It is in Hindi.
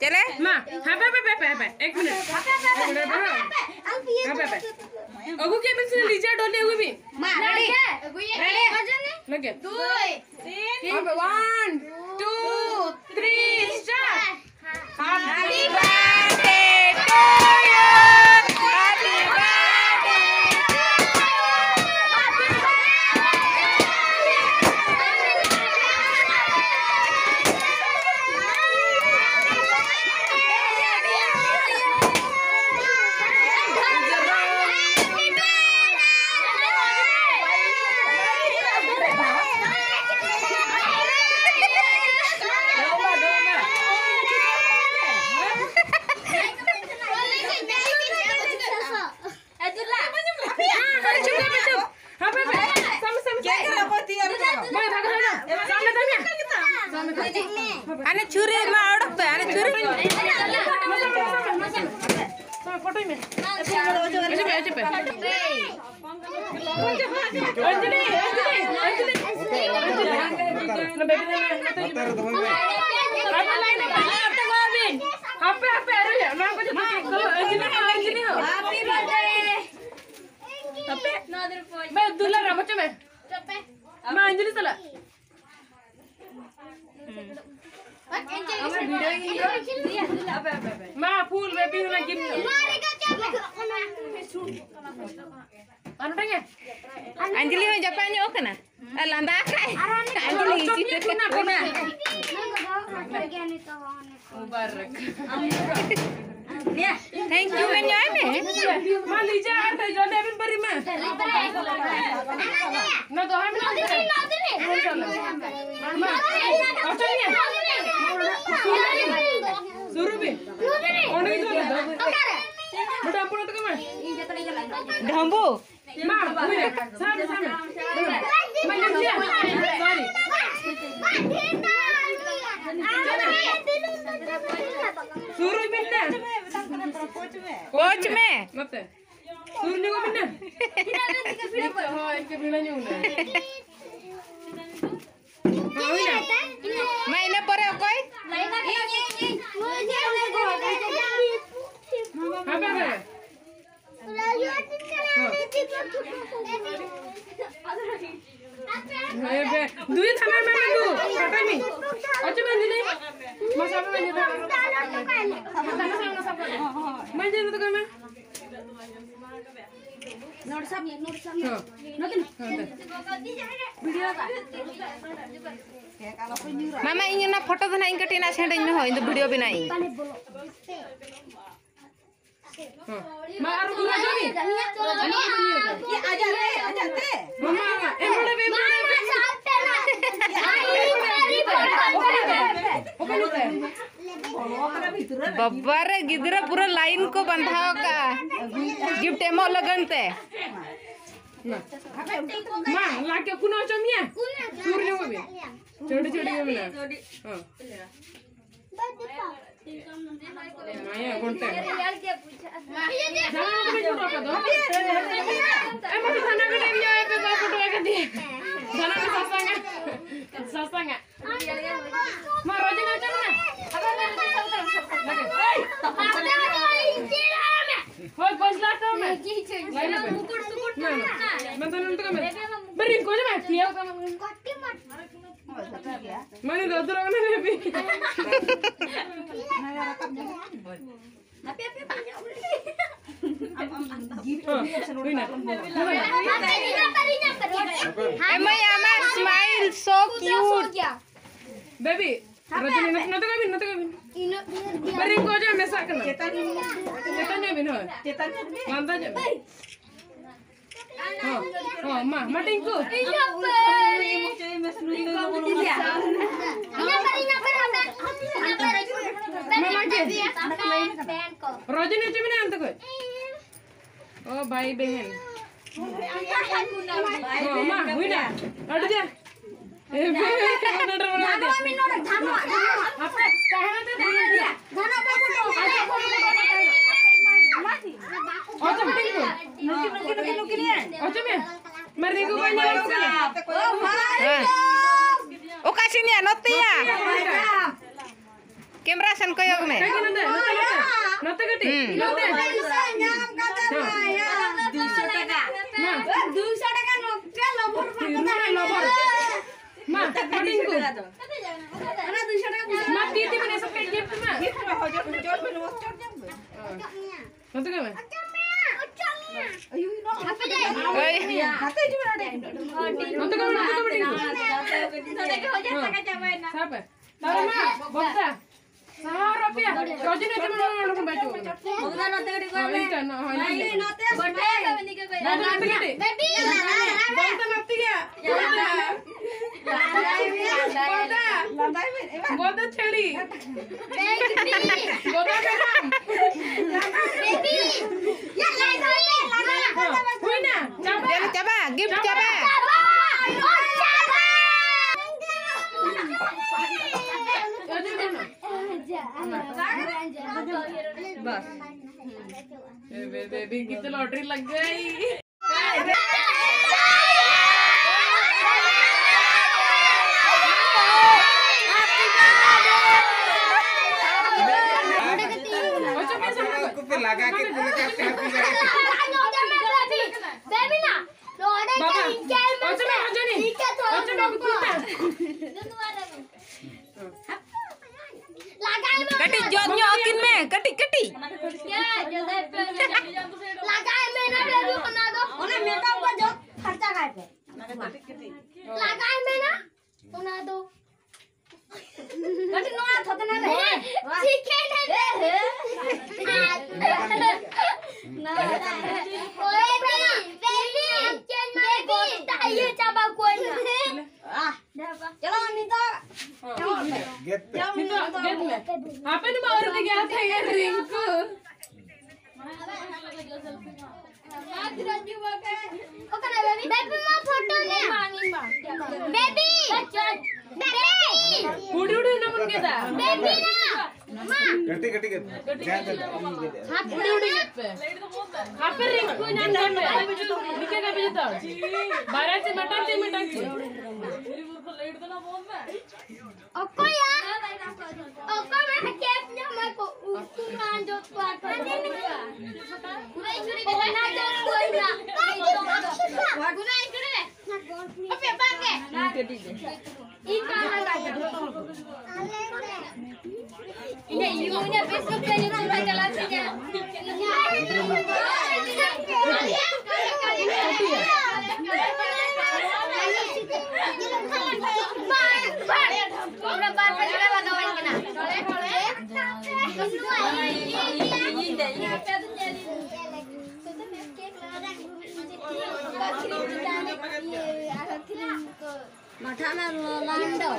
चले मां हापे एक मिनट हापे अगु के बिन से लीजा डोले हुए भी मां रेडी लगे 2 3 1 2 3 start happy birthday to you happy अने छुरी में अड़क पे अने छुरी फोटो में ऐसे पे अंजलि ना बेबी ने हापे अरे ना कुछ अंजलि हो हैप्पी बर्थडे हापे मैं दुल्ला रामच में मैं अंजलि चला मां फूल बेबी ना गिफ्ट अनुटंगे अंजलि में जपानी ओके ना लंदा खाए अंजलि इसी ना मुबारक थैंक यू एंजॉय में मां लीजा आते जो देबिन बरी में ना तो हम ना शुरू भी ओने ही तो बेटा अपन तो कम ढंबू मां सामने मैं लिया सॉरी शुरू बिन्ना कोच में मत शुरू नहीं को बिन्ना हां इनके बिना नहीं होना मैं इने पर कोई दुई थाना में तू फोटो में अच्छा मैं नहीं मसाला में मैं जे तो मैं नोट सब वीडियो का मामा इन ना फोटो तो नहीं कटिना सेंड इन हो इन वीडियो भी नहीं मैं और बुला जानी ये आ जाते मम्मा ए बड़े बेबी बब्बा रे गिदरा पूरा लाइन को बंधाओ का गिफ्ट एमो लगनते मां लाके कुनो चमिया सूर्य को भी छोटी छोटी को मिला हां माया कोणते जाना को भी फोटो का दो ए मत खाना का टाइम जाए पे फोटो का दिए जाना का सत्संग मां रोज ना चलना होय बजला तो मैं मुकुट सुकुट ना मैं तो उल्टा में बरी को मैं पिया का मैंने दोदरा ने भी smile so cute baby Rajni न तो कभी बरी को जा मैं साकना चेतन ने भी न चेतन मानता जा हां मां मटिंग को रजनी चमिना अंत को ओ भाई बहन मां हुई ना अड़ जा ए कैमरा सन को में नते कटी नते jangan kata saya 200 taka 200 taka nokia lobor लबर मा कटिंग को mana 200 taka मा तीती बने सब के गिफ्ट मा gift mah hojor hojor bin hojor jam नते के में ayo no ओए kata itu mana deh नते के में nada ke hojor taka jawain na साप तारा मा बक्ता 100 रुपया रोजी ने चलो लोग बैठो bogda note kadi ko इनका ना nahi note नते कटी baby बक्ता नते क्या landai bin बक्ता छेड़ी बक्ता मैडम हुई ना चल चबा गिफ्ट चबा bas बेबी की तो लॉटरी लग गई लगा के पूरे करते हैं बेबी ना बाबा अच्छा मैं आ जानी अच्छा मैं कुत्ता लगाए कटी जोत किन में कटी कटी लगाए में ना बेबी बना दो ona makeup ko jo kharcha khai pe लगाए में ना बना दो kati no ath hote na re ठीक है na ओए बेबी चल मैं गोटा ये चाबा कोई ना ah chalo nito गेट पे नितो गेट में आपे ने और दे गया था ये रिंग को ओके बेबी बेबी मां फोटो ने बेबी बेबी उड़ी उड़ी ना मन के था बेबी ना मां कटी कटी के ध्यान दे हाथ उड़ी उड़ी गेट पे आपे रिंग को ना ना निके का भी था 12 से मटन ओको यार ओको मैं केक ने मैं को मान जो पाट पूरा इचुरी बना दो कोई ना पूरा इचुरी ओके पाके ई काना लागे इने यूने फेसबुक पे न्यूज़ चला हमरा बार पे चला लगावन के ना matha na lando